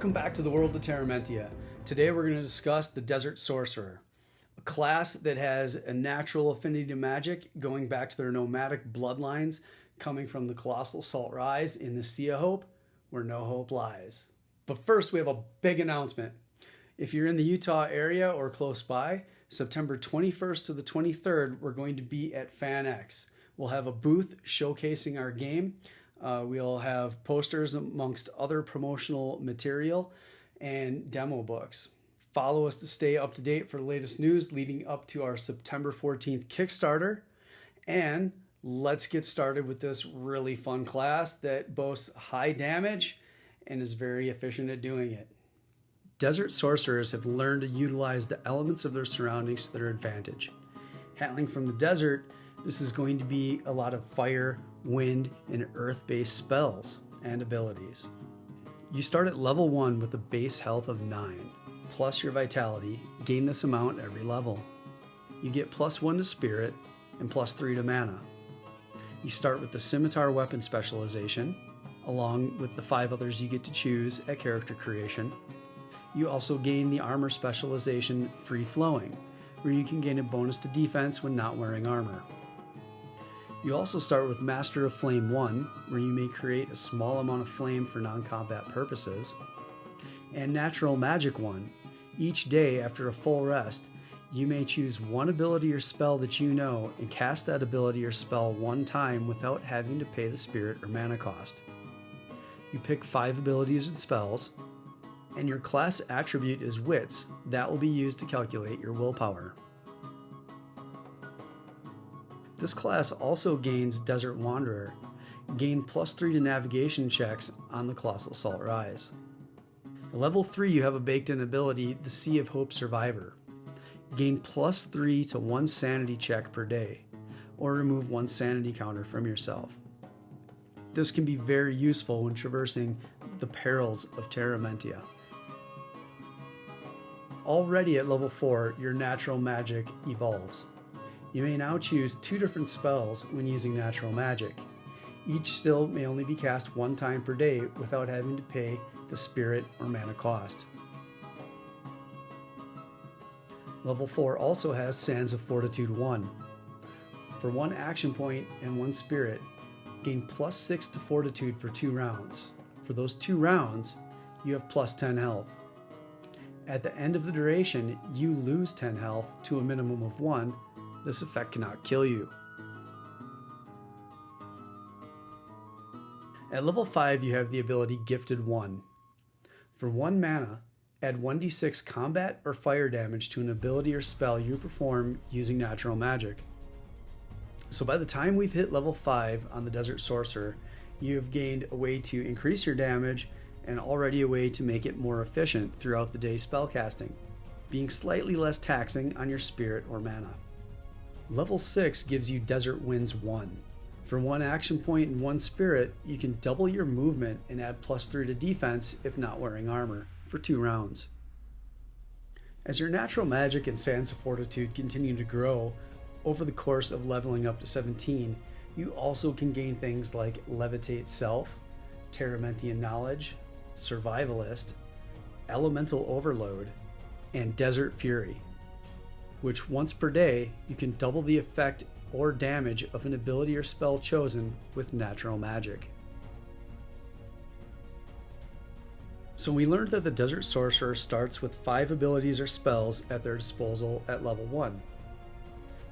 Welcome back to the world of Terramentia. Today we're going to discuss the Desert Sorcerer, a class that has a natural affinity to magic going back to their nomadic bloodlines coming from the colossal salt rise in the Sea of Hope, where no hope lies. But first we have a big announcement. If you're in the Utah area or close by, September 21st to the 23rd, we're going to be at FanX. We'll have a booth showcasing our game. We'll have posters amongst other promotional material and demo books. Follow us to stay up to date for the latest news leading up to our September 14th Kickstarter. And let's get started with this really fun class that boasts high damage and is very efficient at doing it. Desert sorcerers have learned to utilize the elements of their surroundings to their advantage. Hailing from the desert, this is going to be a lot of fire, wind, and earth-based spells and abilities. You start at level 1 with a base health of 9, plus your vitality. Gain this amount every level. You get +1 to spirit and +3 to mana. You start with the scimitar weapon specialization, along with the 5 others you get to choose at character creation. You also gain the armor specialization free flowing, where you can gain a bonus to defense when not wearing armor. You also start with Master of Flame 1, where you may create a small amount of flame for non-combat purposes, and Natural Magic 1. Each day after a full rest, you may choose one ability or spell that you know and cast that ability or spell one time without having to pay the spirit or mana cost. You pick 5 abilities and spells, and your class attribute is Wits. That will be used to calculate your willpower. This class also gains Desert Wanderer. Gain +3 to navigation checks on the Colossal Salt Rise. At level 3 you have a baked-in ability, the Sea of Hope Survivor. Gain +3 to 1 sanity check per day, or remove 1 sanity counter from yourself. This can be very useful when traversing the perils of Terramentia. Already at level 4, your natural magic evolves. You may now choose 2 different spells when using natural magic. Each still may only be cast 1 time per day without having to pay the spirit or mana cost. Level 4 also has Sands of Fortitude 1. For 1 action point and 1 spirit, gain +6 to Fortitude for 2 rounds. For those 2 rounds, you have +10 health. At the end of the duration, you lose 10 health to a minimum of 1. This effect cannot kill you. At level 5, you have the ability Gifted 1. For 1 mana, add 1d6 combat or fire damage to an ability or spell you perform using natural magic. So by the time we've hit level 5 on the Desert Sorcerer, you have gained a way to increase your damage and already a way to make it more efficient throughout the day spellcasting, being slightly less taxing on your spirit or mana. Level 6 gives you Desert Winds 1. For 1 action point and 1 spirit, you can double your movement and add +3 to defense if not wearing armor for 2 rounds. As your natural magic and Sands of Fortitude continue to grow over the course of leveling up to 17, you also can gain things like Levitate Self, Terramentian Knowledge, Survivalist, Elemental Overload, and Desert Fury, which once per day you can double the effect or damage of an ability or spell chosen with natural magic. So we learned that the Desert Sorcerer starts with 5 abilities or spells at their disposal at level 1.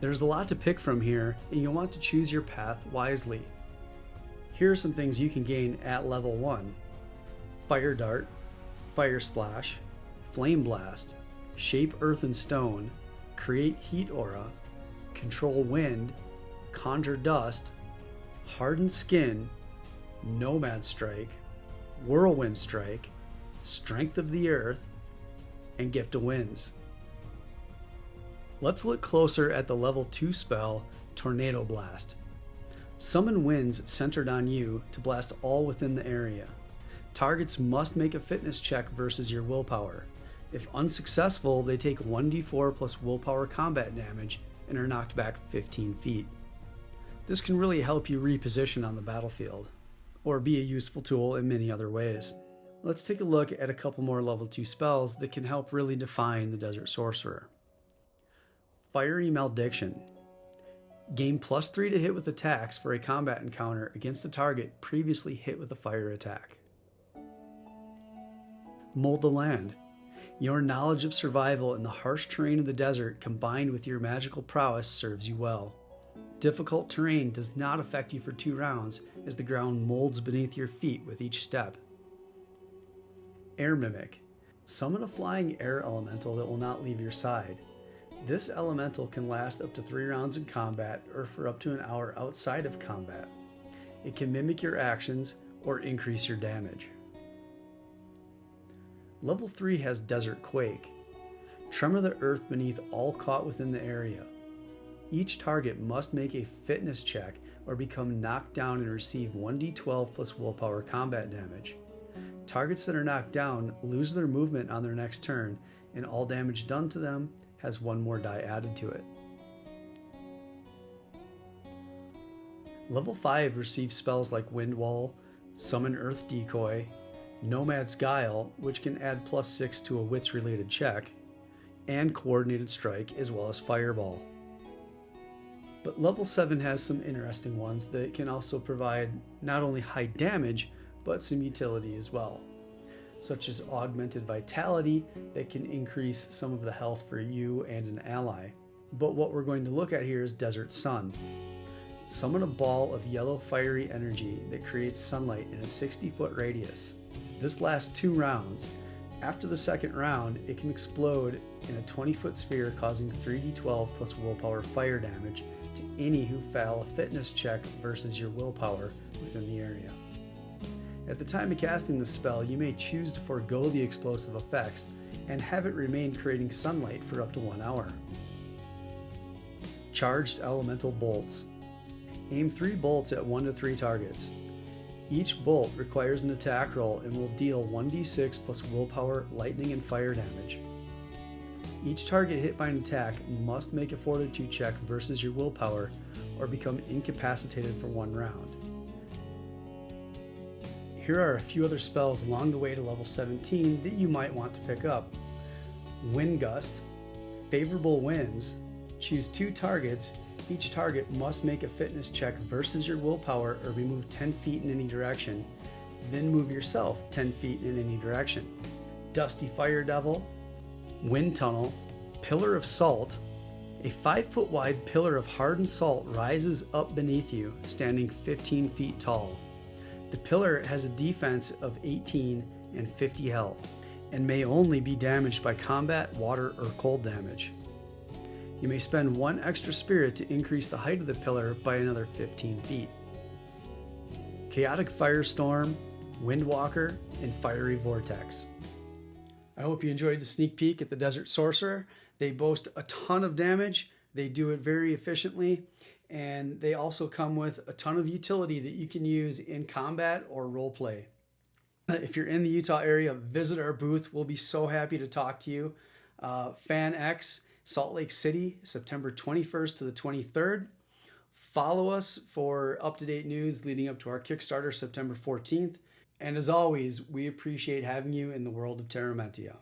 There's a lot to pick from here, and you'll want to choose your path wisely. Here are some things you can gain at level 1. Fire Dart, Fire Splash, Flame Blast, Shape Earth and Stone, Create Heat Aura, Control Wind, Conjure Dust, Hardened Skin, Nomad Strike, Whirlwind Strike, Strength of the Earth, and Gift of Winds. Let's look closer at the level 2 spell, Tornado Blast. Summon winds centered on you to blast all within the area. Targets must make a fitness check versus your willpower. If unsuccessful, they take 1d4 plus willpower combat damage and are knocked back 15 feet. This can really help you reposition on the battlefield, or be a useful tool in many other ways. Let's take a look at a couple more level 2 spells that can help really define the Desert Sorcerer. Fiery Malediction. Gain +3 to hit with attacks for a combat encounter against a target previously hit with a fire attack. Mold the Land. Your knowledge of survival in the harsh terrain of the desert combined with your magical prowess serves you well. Difficult terrain does not affect you for 2 rounds as the ground molds beneath your feet with each step. Air Mimic. Summon a flying air elemental that will not leave your side. This elemental can last up to 3 rounds in combat or for up to an hour outside of combat. It can mimic your actions or increase your damage. Level 3 has Desert Quake. Tremor the earth beneath all caught within the area. Each target must make a fitness check or become knocked down and receive 1d12 plus willpower combat damage. Targets that are knocked down lose their movement on their next turn, and all damage done to them has 1 more die added to it. Level 5 receives spells like Wind Wall, Summon Earth Decoy, Nomad's Guile, which can add +6 to a wits related check, and Coordinated Strike as well as Fireball. But level 7 has some interesting ones that can also provide not only high damage, but some utility as well, such as Augmented Vitality that can increase some of the health for you and an ally. But what we're going to look at here is Desert Sun. Summon a ball of yellow fiery energy that creates sunlight in a 60-foot radius. This lasts 2 rounds. After the second round, it can explode in a 20-foot sphere causing 3d12 plus willpower fire damage to any who fail a fitness check versus your willpower within the area. At the time of casting the spell, you may choose to forego the explosive effects and have it remain creating sunlight for up to 1 hour. Charged Elemental Bolts. Aim 3 bolts at 1 to 3 targets. Each bolt requires an attack roll and will deal 1d6 plus willpower, lightning, and fire damage. Each target hit by an attack must make a fortitude check versus your willpower or become incapacitated for 1 round. Here are a few other spells along the way to level 17 that you might want to pick up. Wind Gust, Favorable Winds. Choose 2 targets. Each target must make a fitness check versus your willpower or be moved 10 feet in any direction. Then move yourself 10 feet in any direction. Dusty Fire Devil, Wind Tunnel, Pillar of Salt. A 5-foot wide pillar of hardened salt rises up beneath you, standing 15 feet tall. The pillar has a defense of 18 and 50 health, and may only be damaged by combat, water, or cold damage. You may spend 1 extra spirit to increase the height of the pillar by another 15 feet. Chaotic Firestorm, Windwalker, and Fiery Vortex. I hope you enjoyed the sneak peek at the Desert Sorcerer. They boast a ton of damage, they do it very efficiently, and they also come with a ton of utility that you can use in combat or roleplay. If you're in the Utah area, visit our booth. We'll be so happy to talk to you. Fan X, Salt Lake City, September 21st to the 23rd. Follow us for up-to-date news leading up to our Kickstarter September 14th. And as always, we appreciate having you in the world of Terramentia.